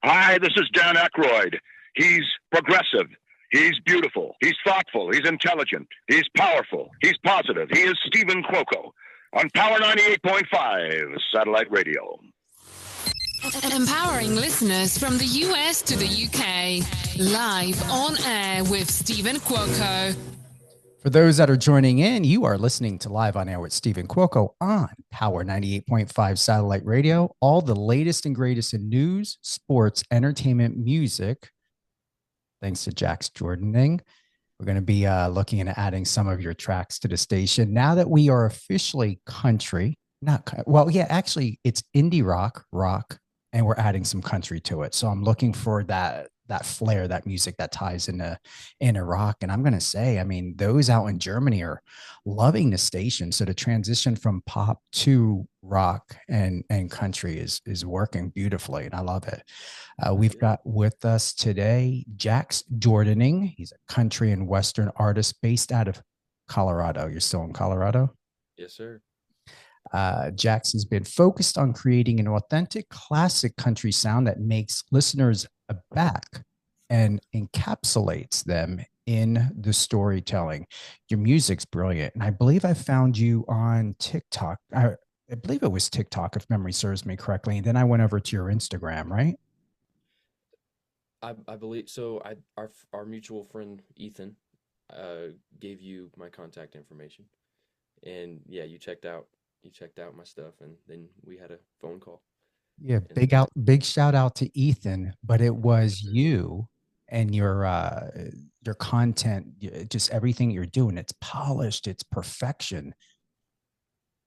Hi, this is Dan Aykroyd. He's progressive. He's beautiful. He's thoughtful. He's intelligent. He's powerful. He's positive. He is Stephen Cuoco on Power 98.5 Satellite Radio. Empowering listeners from the US to the UK. Live on air with Stephen Cuoco. For those that are joining in, you are listening to Live on Air with Stephen Cuoco on Power 98.5 Satellite Radio. All the latest and greatest in news, sports, entertainment, music. Thanks to Jax Jordening. We're going to be looking at adding some of your tracks to the station. Now that we are officially country, actually it's indie rock, and we're adding some country to it. So I'm looking for that flair, that music that ties into rock. And I'm going to say, I mean, those out in Germany are loving the station. So the transition from pop to rock and country is working beautifully. And I love it. We've got with us today, Jax Jordening. He's a country and Western artist based out of Colorado. You're still in Colorado? Yes, sir. Jax has been focused on creating an authentic classic country sound that makes listeners aback and encapsulates them in the storytelling. Your music's brilliant. And I believe I found you on TikTok. I believe it was TikTok, if memory serves me correctly. And then I went over to your Instagram, right? I believe so. Our mutual friend, Ethan, gave you my contact information. And yeah, you checked out my stuff, and then we had a phone call. Yeah, big shout out to Ethan, but it was you and your content, just everything you're doing. It's polished, it's perfection.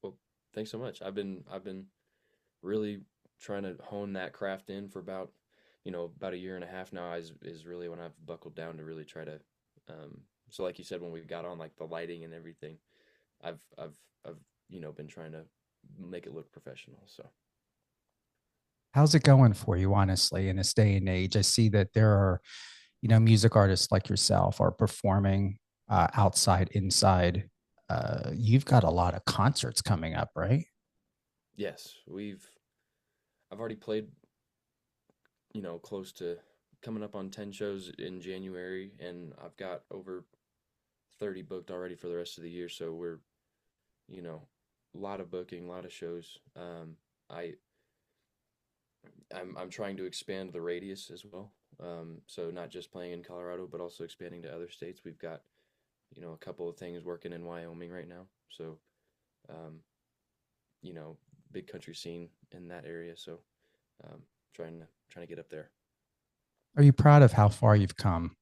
Well, thanks so much. I've been really trying to hone that craft in for about a year and a half now. Is really when I've buckled down to really try to. So like you said, when we got on like the lighting and everything, I've been trying to make it look professional. So. How's it going for you, honestly, in this day and age? I see that there are, music artists like yourself are performing outside, inside. You've got a lot of concerts coming up, right? Yes, I've already played, close to coming up on 10 shows in January, and I've got over 30 booked already for the rest of the year. So we're, a lot of booking, a lot of shows. I'm trying to expand the radius as well. So not just playing in Colorado, but also expanding to other states. We've got, a couple of things working in Wyoming right now. So, big country scene in that area. So, trying to get up there. Are you proud of how far you've come?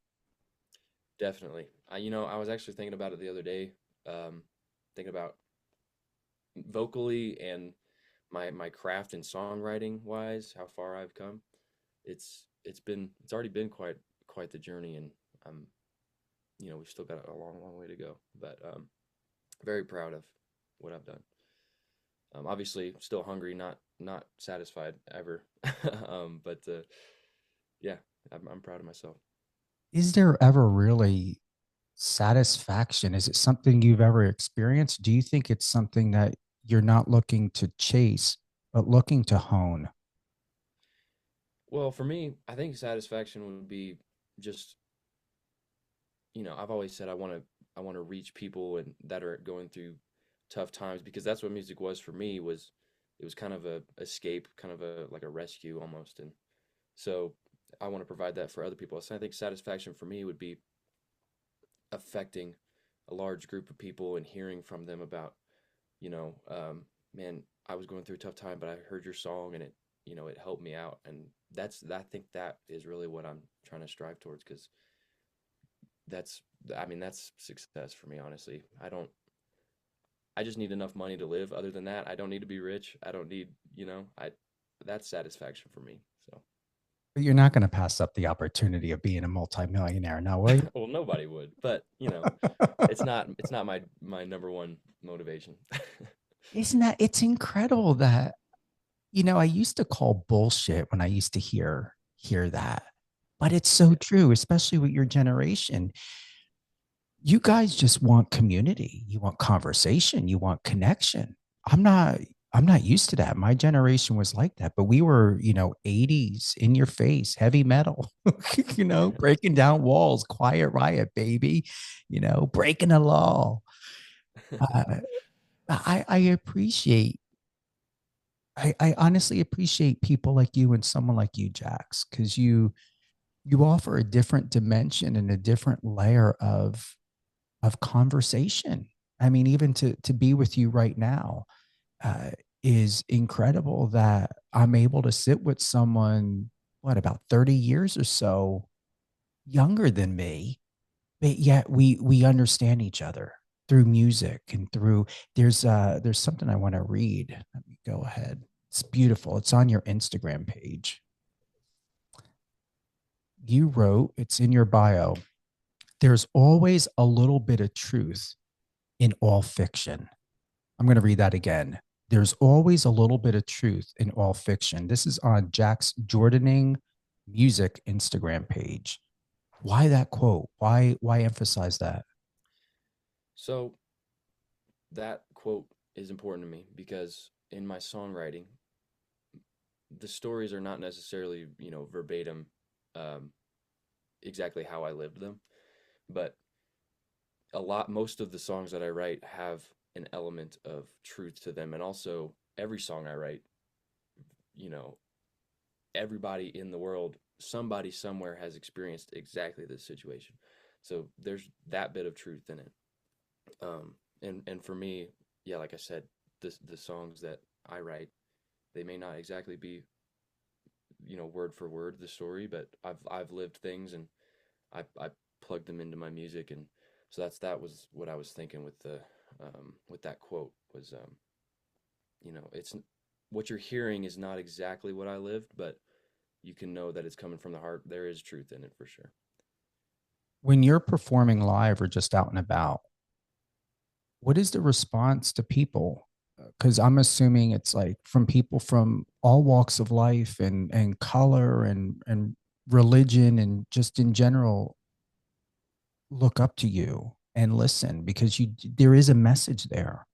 Definitely. I was actually thinking about it the other day, thinking about vocally and my craft and songwriting wise, how far I've come. It's already been quite the journey, and we've still got a long way to go, but very proud of what I've done. Obviously still hungry, not satisfied ever. But yeah, I'm proud of myself. Is there ever really satisfaction? Is it something you've ever experienced? Do you think it's something that you're not looking to chase, but looking to hone? Well, for me, I think satisfaction would be just, I've always said I want to reach people and that are going through tough times, because that's what music was for me. It was kind of a escape, kind of like a rescue almost. And so I want to provide that for other people. So I think satisfaction for me would be affecting a large group of people and hearing from them about, man, I was going through a tough time, but I heard your song and it helped me out. And I think that is really what I'm trying to strive towards, because that's success for me, honestly. I just need enough money to live. Other than that, I don't need to be rich. I don't need, that's satisfaction for me. So. But you're not going to pass up the opportunity of being a multimillionaire, no way. Well, nobody would, but it's not my number one motivation. It's incredible that, I used to call bullshit when I used to hear that, but it's so true, especially with your generation. You guys just want community. You want conversation. You want connection. I'm not I'm not used to that. My generation was like that, but we were, 80s in your face, heavy metal, breaking down walls, quiet riot, baby, breaking the law. Uh, I appreciate, I honestly appreciate people like you and someone like you, Jax, because you offer a different dimension and a different layer of conversation. I mean, even to be with you right now, uh, is incredible that I'm able to sit with someone, what, about 30 years or so younger than me, but yet we understand each other through music and through there's something I want to read. Let me go ahead. It's beautiful. It's on your Instagram page. You wrote, it's in your bio. There's always a little bit of truth in all fiction. I'm going to read that again. There's always a little bit of truth in all fiction. This is on Jax Jordening music Instagram page. Why that quote? Why emphasize that? So that quote is important to me because in my songwriting, the stories are not necessarily, verbatim, um, exactly how I lived them, but most of the songs that I write have an element of truth to them. And also, every song I write, you know, everybody in the world, somebody somewhere has experienced exactly this situation. So there's that bit of truth in it. And for me, yeah, like I said, the songs that I write, they may not exactly be, word for word the story, but I've lived things and I plugged them into my music, and so that was what I was thinking with that quote was, it's what you're hearing is not exactly what I lived, but you can know that it's coming from the heart. There is truth in it for sure. When you're performing live or just out and about, what is the response to people? Because I'm assuming it's like from people from all walks of life and color and religion and just in general look up to you and listen because there is a message there.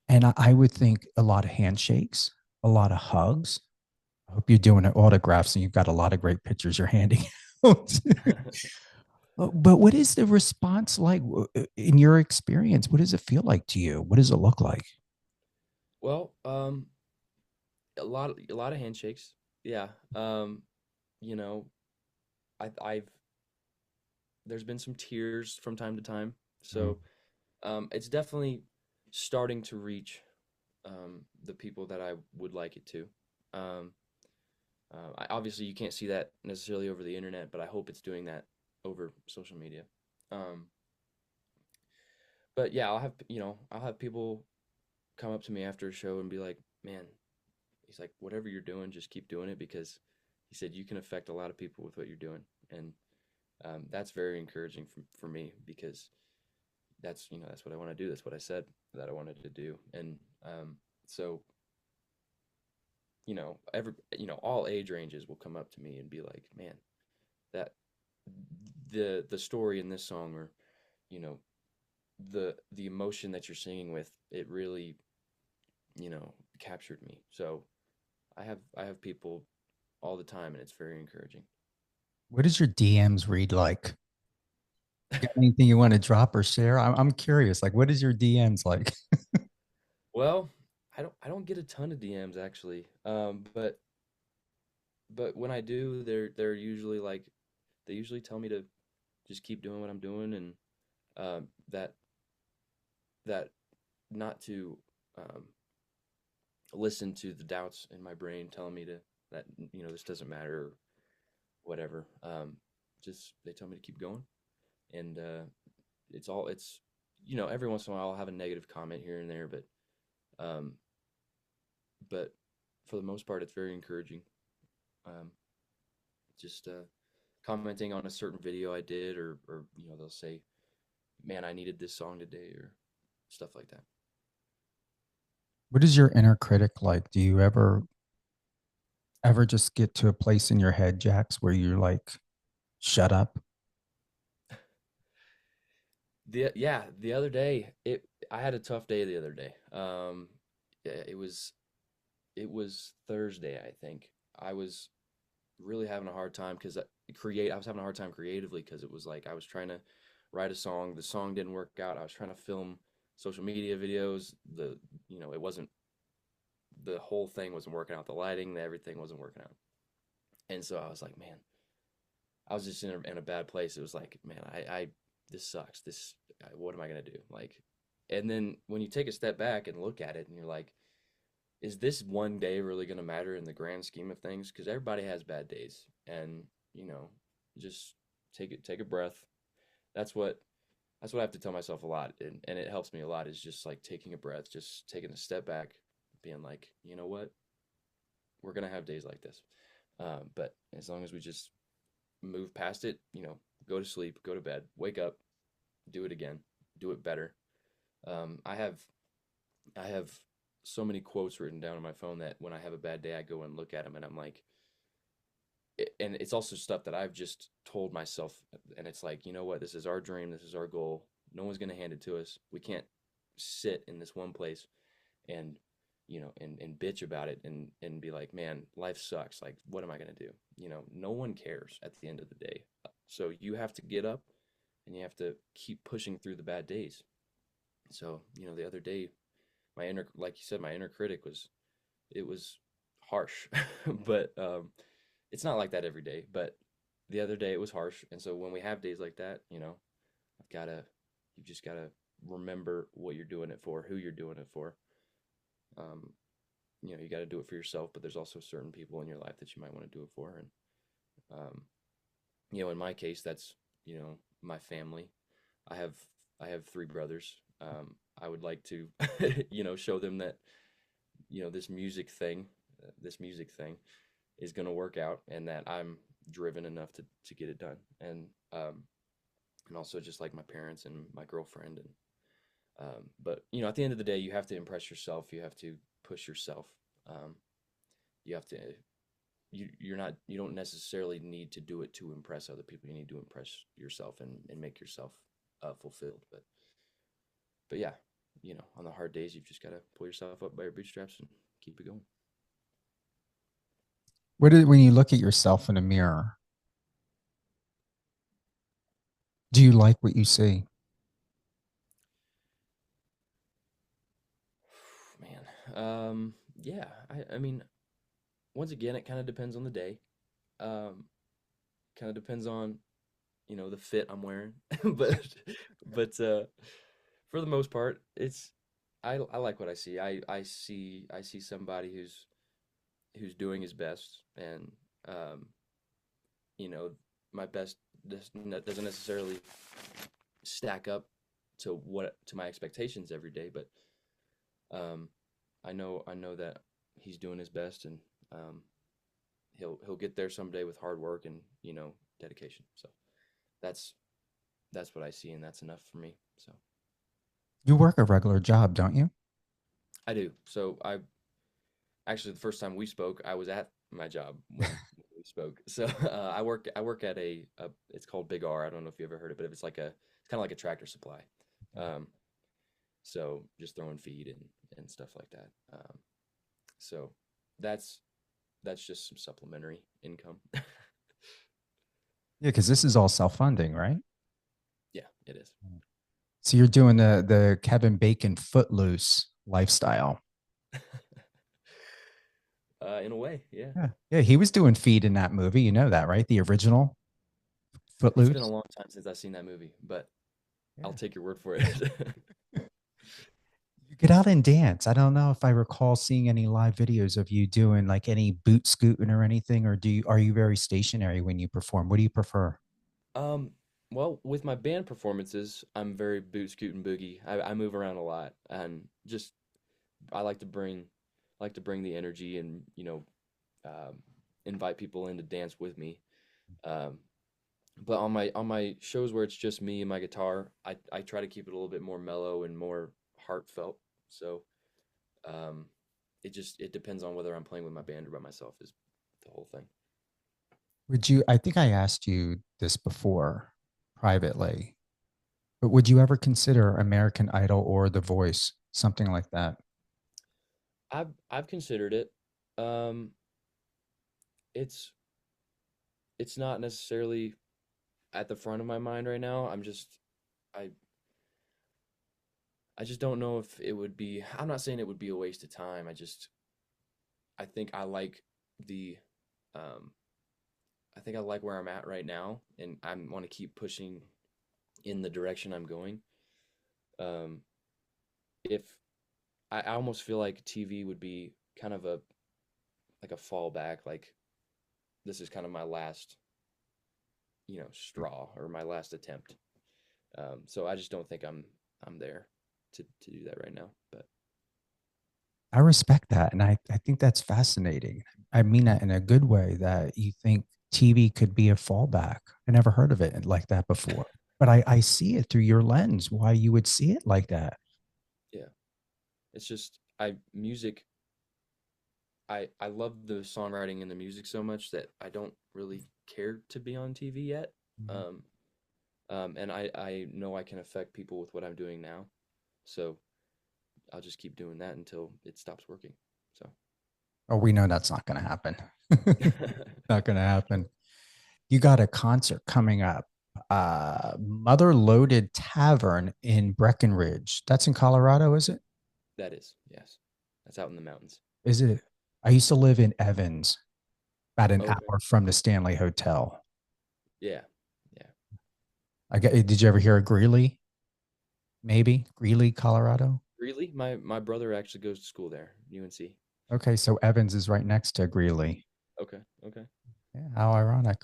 And I would think a lot of handshakes, a lot of hugs. I hope you're doing autographs and you've got a lot of great pictures you're handing out. But what is the response like in your experience? What does it feel like to you? What does it look like? Well, a lot of handshakes. Yeah. You know, I've there's been some tears from time to time. Mm. So, it's definitely starting to reach the people that I would like it to. Um, obviously, you can't see that necessarily over the internet, but I hope it's doing that over social media. Um, but yeah, I'll have people come up to me after a show and be like, "Man," he's like, "Whatever you're doing, just keep doing it," because he said you can affect a lot of people with what you're doing, and that's very encouraging for me because that's what I want to do. That's what I said that I wanted to do, and so all age ranges will come up to me and be like, "Man, that the story in this song, or you know the emotion that you're singing with, it really captured me." So I have people all the time, and it's very encouraging. What does your DMs read like? You got anything you want to drop or share? I'm curious. Like, what is your DMs like? Well, I don't get a ton of DMs actually, but when I do, they're usually like they usually tell me to just keep doing what I'm doing, and that that not to um, listen to the doubts in my brain telling me that this doesn't matter or whatever. Just they tell me to keep going, and it's every once in a while I'll have a negative comment here and there, um, but for the most part it's very encouraging. Um, just commenting on a certain video I did, or they'll say, "Man, I needed this song today," or stuff like that. What is your inner critic like? Do you ever just get to a place in your head, Jax, where you're like, shut up? The other day, I had a tough day the other day. it was Thursday, I think. I was really having a hard time because I was having a hard time creatively because it was like I was trying to write a song. The song didn't work out. I was trying to film social media videos. It wasn't, the whole thing wasn't working out. The lighting, everything wasn't working out. And so I was like, man, I was just in a bad place. It was like, man, I this sucks. What am I gonna do? Like, and then when you take a step back and look at it, and you're like, is this one day really gonna matter in the grand scheme of things? Because everybody has bad days, and just take a breath. That's what I have to tell myself a lot, and it helps me a lot. Is just like taking a breath, just taking a step back, being like, you know what, we're gonna have days like this, but as long as we just move past it, go to sleep, go to bed, wake up, do it again, do it better. I have so many quotes written down on my phone that when I have a bad day, I go and look at them, and I'm like, and it's also stuff that I've just told myself, and it's like, you know what, this is our dream, this is our goal. No one's gonna hand it to us. We can't sit in this one place and and bitch about it and be like, man, life sucks. Like, what am I gonna do? No one cares at the end of the day. So you have to get up and you have to keep pushing through the bad days. So, the other day, like you said, my inner critic it was harsh, but it's not like that every day. But the other day it was harsh, and so when we have days like that, you just gotta remember what you're doing it for, who you're doing it for. Um, you got to do it for yourself, but there's also certain people in your life that you might want to do it for, and um, in my case, that's my family. I have three brothers. I would like to, show them that, this music thing is going to work out, and that I'm driven enough to get it done. And also just like my parents and my girlfriend. But at the end of the day, you have to impress yourself. You have to push yourself. You have to, you don't necessarily need to do it to impress other people. You need to impress yourself and make yourself fulfilled. But yeah, on the hard days, you've just got to pull yourself up by your bootstraps and keep it going. When you look at yourself in a mirror, do you like what you see? Man, yeah. I mean, once again, it kind of depends on the day. Kind of depends on, the fit I'm wearing, but for the most part, I like what I see. I see somebody who's doing his best, and you know, my best doesn't necessarily stack up to my expectations every day, but um, I know that he's doing his best, and he'll get there someday with hard work and dedication. So that's what I see, and that's enough for me. So You work a regular job, don't you? I do. So I actually, the first time we spoke, I was at my job when we spoke. So I work at it's called Big R. I don't know if you ever heard of it, but it's kind of like a Tractor Supply. Um, so just throwing feed and stuff like that. So that's just some supplementary income. Yeah, because this is all self-funding, right? Yeah, it is. So you're doing the Kevin Bacon footloose lifestyle. In a way, yeah. Yeah, he was doing feed in that movie. You know that, right? The original It's been a Footloose. long time since I've seen that movie, but Yeah. I'll take your word for it. You get out and dance. I don't know if I recall seeing any live videos of you doing like any boot scooting or anything, or are you very stationary when you perform? What do you prefer? Um, well, with my band performances, I'm very boot scoot and boogie. I move around a lot, and just I like to bring the energy, and um, invite people in to dance with me. Um, but on my shows where it's just me and my guitar, I try to keep it a little bit more mellow and more heartfelt. So um, it depends on whether I'm playing with my band or by myself is the whole thing. I think I asked you this before privately, but would you ever consider American Idol or The Voice, something like that? I've considered it. Um, it's it's not necessarily at the front of my mind right now. I I just don't know if it would be. I'm not saying it would be a waste of time. I think I like the um I think I like where I'm at right now, and I want to keep pushing in the direction I'm going. Um, if I almost feel like TV would be kind of a like a fallback, like this is kind of my last, straw or my last attempt. So I just don't think I'm there to do that right now. But I respect that. And I think that's fascinating. I mean that in a good way that you think TV could be a fallback. I never heard of it like that before. But I see it through your lens, why you would see it like that. yeah, it's just I music. I love the songwriting and the music so much that I don't really care to be on TV yet. Mhm. Um, and I know I can affect people with what I'm doing now, so I'll just keep doing that until it stops working. So, Oh, we know that's not going to happen. Not going to happen. You got a concert coming up. Mother Loaded Tavern in Breckenridge. That's in Colorado, is it? that is, yes, that's out in the mountains. Is it? I used to live in Evans, about an Okay, hour from the Stanley Hotel. yeah, yeah. Did you ever hear of Greeley? Maybe Greeley, Colorado. Really, my brother actually goes to school there, UNC. Okay, so Evans is right next to Greeley. Okay, okay. Yeah, how ironic.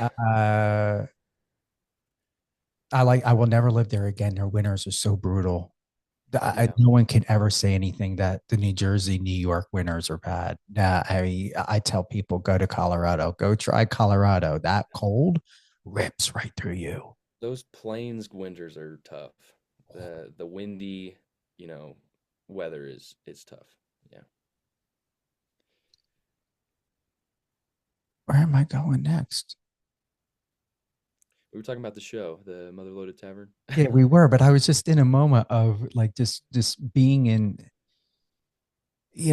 Uh, I will never live there again. Their winters are so brutal. Yeah, No one can ever say anything that the New Jersey, New York winters are bad. I tell people go to Colorado, go try Colorado. That cold rips right through you. those plains winters are tough. The windy, you know, weather is tough. Yeah. Where am I going next? We were talking about the show, the Mother Loaded Tavern. Yeah, we were, but I was just in a moment of like just being in,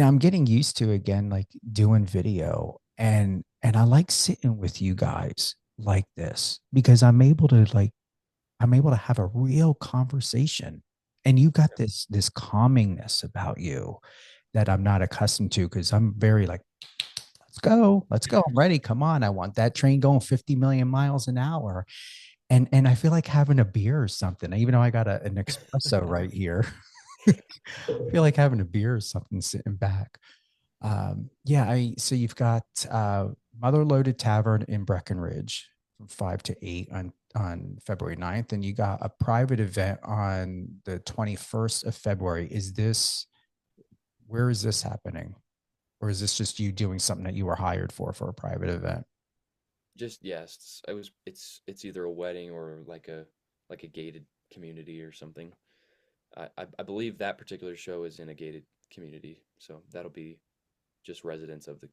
I'm getting used to again, like doing video and I like sitting with you guys like this because I'm able to have a real conversation. And you got this calmingness about you that I'm not accustomed to because I'm very like, let's go. I'm ready. Come on. I want that train going 50 million miles an hour. And I feel like having a beer or something, even though I got an espresso right here. I feel like having a beer or something sitting back. Yeah, so you've got Mother Loaded Tavern in Breckenridge from 5 to 8 on February 9th, and you got a private event on the 21st of February. Where is this happening? Or is this just you doing something that you were hired for a private event? Just yes, it's either a wedding or like a gated community or something. I believe that particular show is in a gated community, so that'll be just residents of the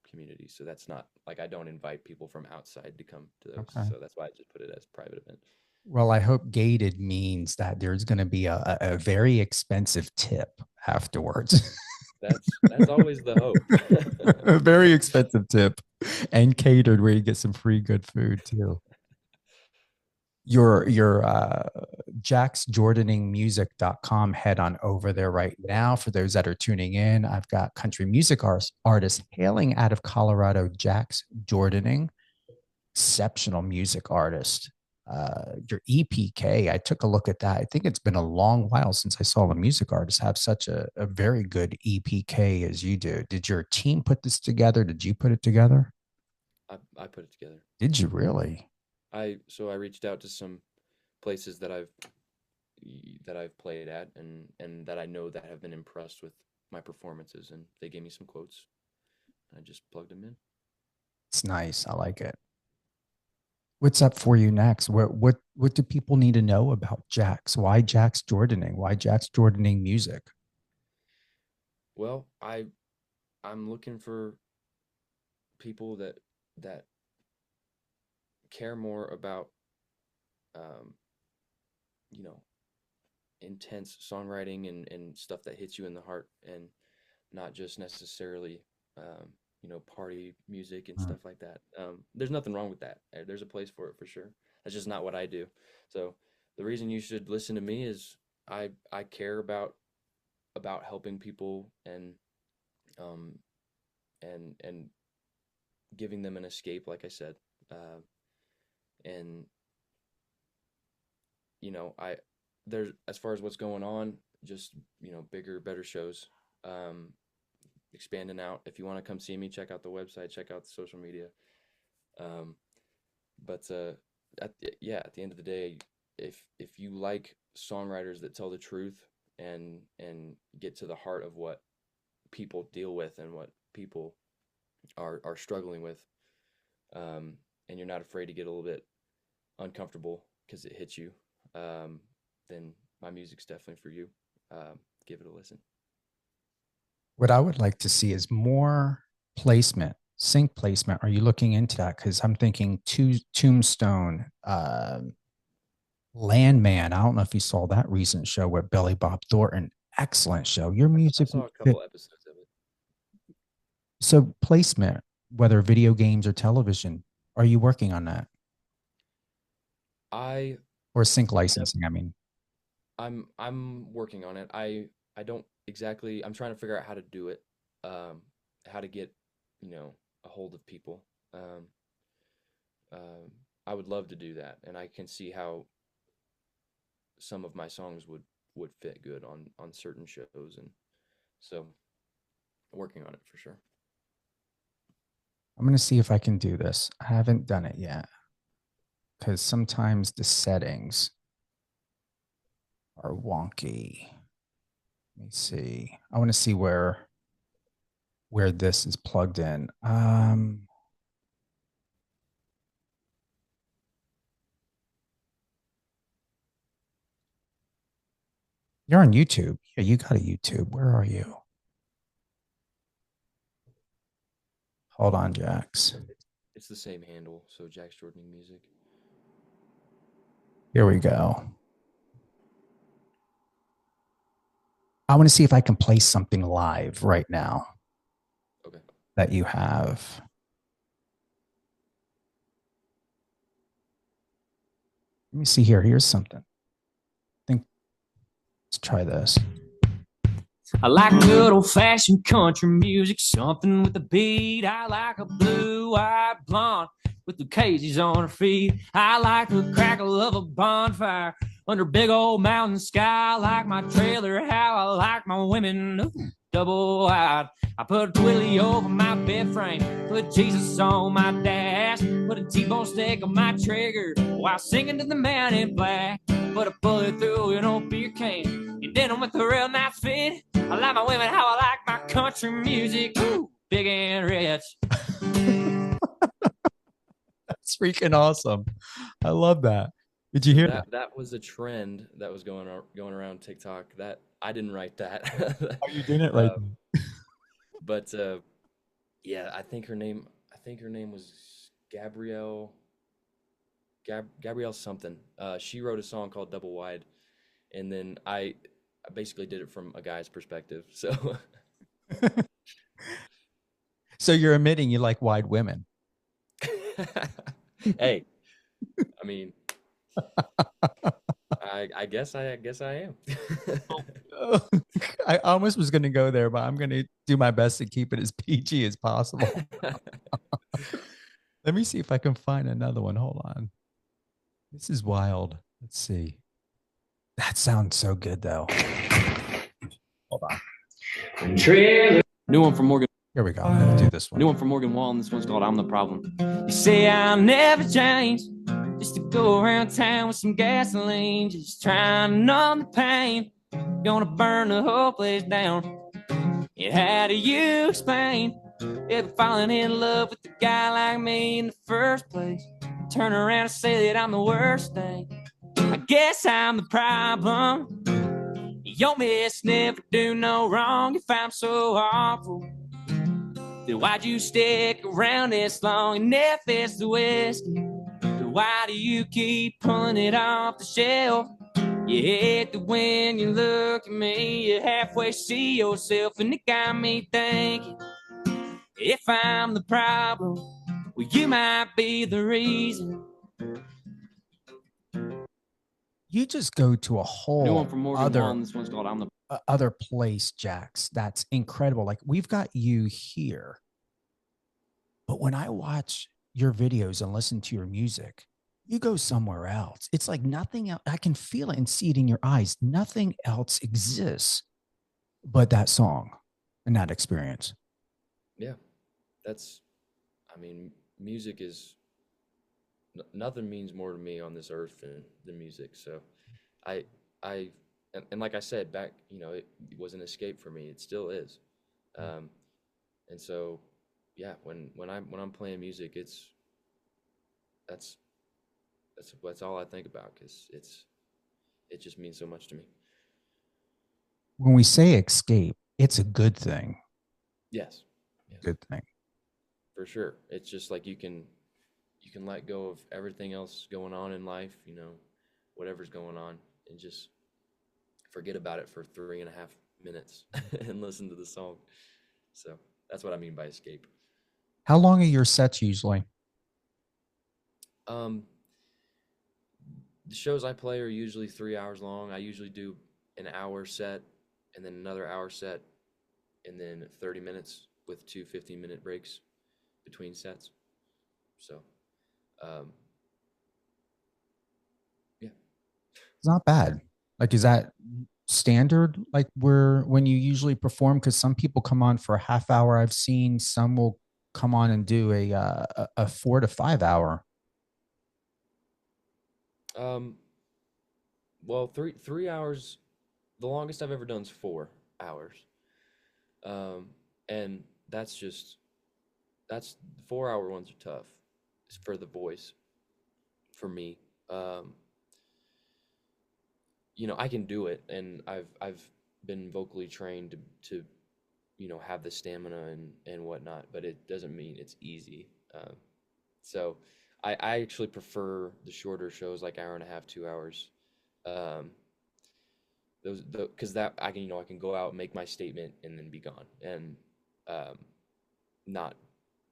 community. So that's not like I don't invite people from outside to come to those. Okay. So that's why I just put it as private event. Well, I hope gated means that there's going to be a very expensive tip afterwards. That's always the hope. A very expensive tip and catered where you get some free good food too. Your jaxjordeningmusic.com, head on over there right now. For those that are tuning in, I've got country music artist hailing out of Colorado, Jax Jordening, exceptional music artist. Your EPK, I took a look at that. I think it's been a long while since I saw a music artist have such a very good EPK as you do. Did your team put this together? Did you put it together? I put it together. Did you really? I reached out to some places that I've played at and that I know that have been impressed with my performances, and they gave me some quotes. I just plugged them in. It's nice. I like it. What's up for you next? What do people need to know about Jax? Why Jax Jordening? Why Jax Jordening music? Well, I'm looking for people that care more about um, you know intense songwriting and stuff that hits you in the heart, and not just necessarily, party music and stuff like that. There's nothing wrong with that. There's a place for it for sure. That's just not what I do. So the reason you should listen to me is I care about helping people and giving them an escape, like I said. And there's, as far as what's going on, just bigger, better shows, expanding out. If you want to come see me, check out the website, check out the social media. But at the end of the day, if you like songwriters that tell the truth and get to the heart of what people deal with and what people are struggling with, and you're not afraid to get a little bit uncomfortable because it hits you, then my music's definitely for you. Give it a listen. What I would like to see is more placement, sync placement. Are you looking into that? Because I'm thinking Tombstone, Landman. I don't know if you saw that recent show with Billy Bob Thornton. Excellent show. Your music. I saw a couple episodes of it. So placement, whether video games or television, are you working on that? Or sync licensing, I mean. I'm working on it. I don't exactly, I'm trying to figure out how to do it, how to get, a hold of people. I would love to do that, and I can see how some of my songs would fit good on certain shows, and so working on it for sure. I'm going to see if I can do this. I haven't done it yet because sometimes the settings are wonky. Let me see. I want to see where this is plugged in. You're on YouTube. Yeah, you got a YouTube. Where are you? Hold on, Jax. It's the same handle, so Jax Jordening Music. Here we go. I want to see if I can play something live right now. Okay. That you have. Let me see here. Here's something. Let's try this. I like good old-fashioned country music, something with a beat. I like a blue-eyed blonde with the Casies on her feet. I like the crackle of a bonfire under big old mountain sky. I like my trailer, how I like my women, double-wide. I put a Willie over my bed frame, put Jesus on my dash, put a T-bone steak on my trigger while singing to the man in black. Put a bullet through an old beer can, you did them with a real nice fit. I like my women how I like my country music, ooh, big and rich. That's freaking awesome. I love that. Did you hear that? That was a trend that was going around TikTok. That I didn't write that. Oh, you didn't write that. But yeah, I think her name was Gabrielle something. She wrote a song called Double Wide, and then I basically did it from a guy's perspective. So So you're admitting you like wide women. Hey, I mean, I guess I am. I almost was going to go there, but I'm going to do my best to keep it as PG as possible. Let me see if I can find another one. Hold on. This is wild. Let's see. That sounds so good, though. Hold on. New one from Morgan. Here we go. I'm going to do this one. New one from Morgan Wall, and this one's called I'm the Problem. You say I'll never change, just to go around town with some gasoline, just trying to numb the pain. Gonna burn the whole place down. And how do you explain ever falling in love with a guy like me in the first place? Turn around and say that I'm the worst thing. I guess I'm the problem. Your miss never do no wrong. If I'm so awful, then why'd you stick around this long? And if it's the whiskey, then why do you keep pulling it off the shelf? You hate that when you look at me, you halfway see yourself, and it got me thinking, if I'm the problem, well, you might be the reason. You just go to a New one whole from Morgan Wallen. other This one's called "I'm the." other place, Jax. That's incredible. Like we've got you here, but when I watch your videos and listen to your music, you go somewhere else. It's like nothing else. I can feel it and see it in your eyes. Nothing else exists but that song and that experience. Yeah, that's, I mean, music is, nothing means more to me on this earth than music. So I, I, and like I said, back, you know, it was an escape for me. It still is. And so, yeah, when I'm playing music, that's, that's all I think about, because it just means so much to me. When we say escape, it's a good thing. Yes. Good thing. For sure. It's just like you can let go of everything else going on in life, you know, whatever's going on, and just forget about it for 3.5 minutes and listen to the song. So that's what I mean by escape. How long are your sets usually? The shows I play are usually 3 hours long. I usually do an hour set and then another hour set and then 30 minutes with 2 15-minute breaks between sets. So, yeah. It's not bad. Like, is that standard? Like when you usually perform? Because some people come on for a half hour. I've seen some will come on and do a 4 to 5 hour. Well, 3 hours. The longest I've ever done is 4 hours. And that's the 4 hour ones are tough. It's for the voice, for me. You know, I can do it, and I've been vocally trained to you know, have the stamina and whatnot, but it doesn't mean it's easy. So I actually prefer the shorter shows, like hour and a half, 2 hours. Those because that I can, you know, I can go out, make my statement, and then be gone, and not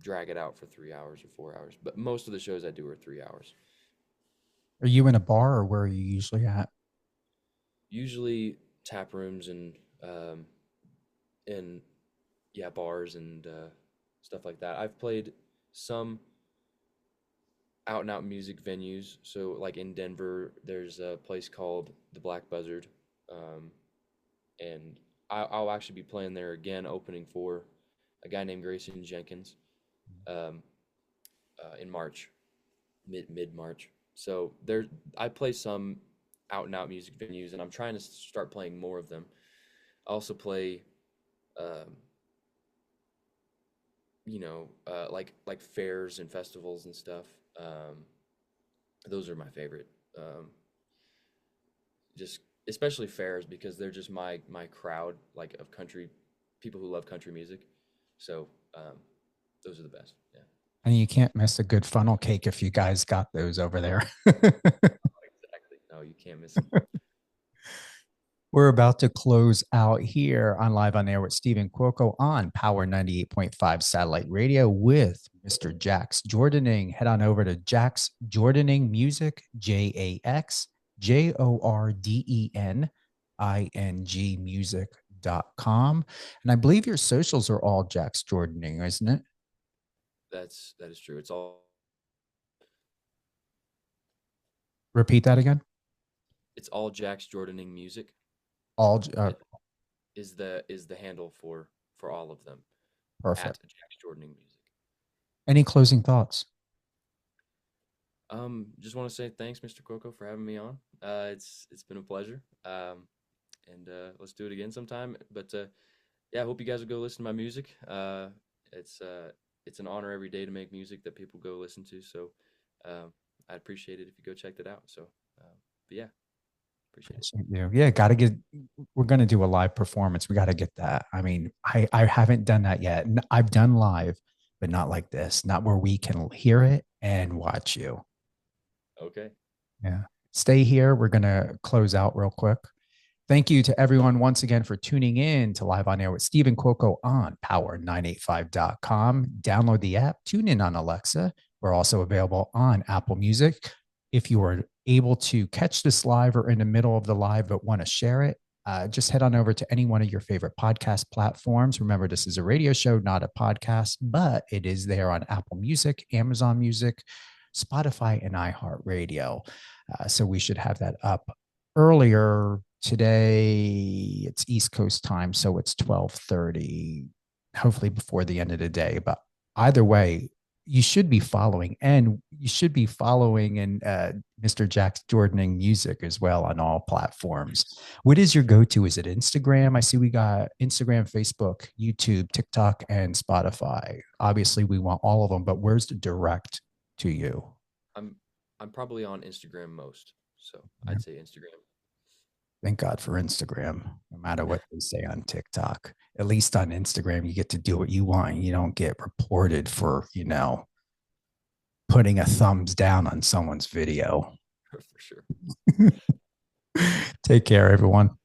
drag it out for 3 hours or 4 hours. But most of the shows I do are 3 hours. Are you in a bar or where are you usually at? Usually tap rooms and in, yeah, bars and stuff like that. I've played some out and out music venues. So like in Denver, there's a place called the Black Buzzard, and I'll actually be playing there again, opening for a guy named Grayson Jenkins in March, mid March. So there, I play some out and out music venues, and I'm trying to start playing more of them. I also play, you know, like fairs and festivals and stuff. Those are my favorite. Just especially fairs, because they're just my crowd, like of country people who love country music. So those are the best. Yeah. And you can't miss a good funnel cake if you guys got those over there. Exactly. No, you can't miss them. We're about to close out here on Live on Air with Stephen Cuoco on Power 98.5 Satellite Radio with Mr. Jax Jordening. Head on over to Jax Jordening Music, Jax Jordening music.com. And I believe your socials are all Jax Jordening, isn't it? That is true. It's all. Repeat that again. It's all Jax Jordening Music. All is the handle for all of them. Perfect. At Jax Jordening Music. Any closing thoughts? Just want to say thanks, Mr. Cuoco, for having me on. It's been a pleasure. And let's do it again sometime. But yeah, I hope you guys will go listen to my music. It's an honor every day to make music that people go listen to. So I'd appreciate it if you go check that out. So, but yeah, appreciate it. Yeah, we're going to do a live performance. We got to get that. I mean, I haven't done that yet. I've done live, but not like this, not where we can hear it and watch you. Okay. Yeah. stay here. We're going to close out real quick. Thank you to everyone once again for tuning in to Live on Air with Stephen Cuoco on power985.com. Download the app, tune in on Alexa. We're also available on Apple Music. If you are able to catch this live or in the middle of the live but want to share it, just head on over to any one of your favorite podcast platforms. Remember, this is a radio show, not a podcast, but it is there on Apple Music, Amazon Music, Spotify, and iHeartRadio. So we should have that up earlier today. It's East Coast time, so it's 12:30, hopefully before the end of the day. But either way, you should be following, and you should be following Mr. Jax Jordening music as well on all platforms. What is your go-to? Is it Instagram? I see we got Instagram, Facebook, YouTube, TikTok, and Spotify. Obviously, we want all of them, but where's the direct to you? I'm probably on Instagram most, so I'd say Instagram. Thank God for Instagram. No matter what they say on TikTok, at least on Instagram, you get to do what you want. You don't get reported for, putting a thumbs down on someone's video. For sure. Take care, everyone.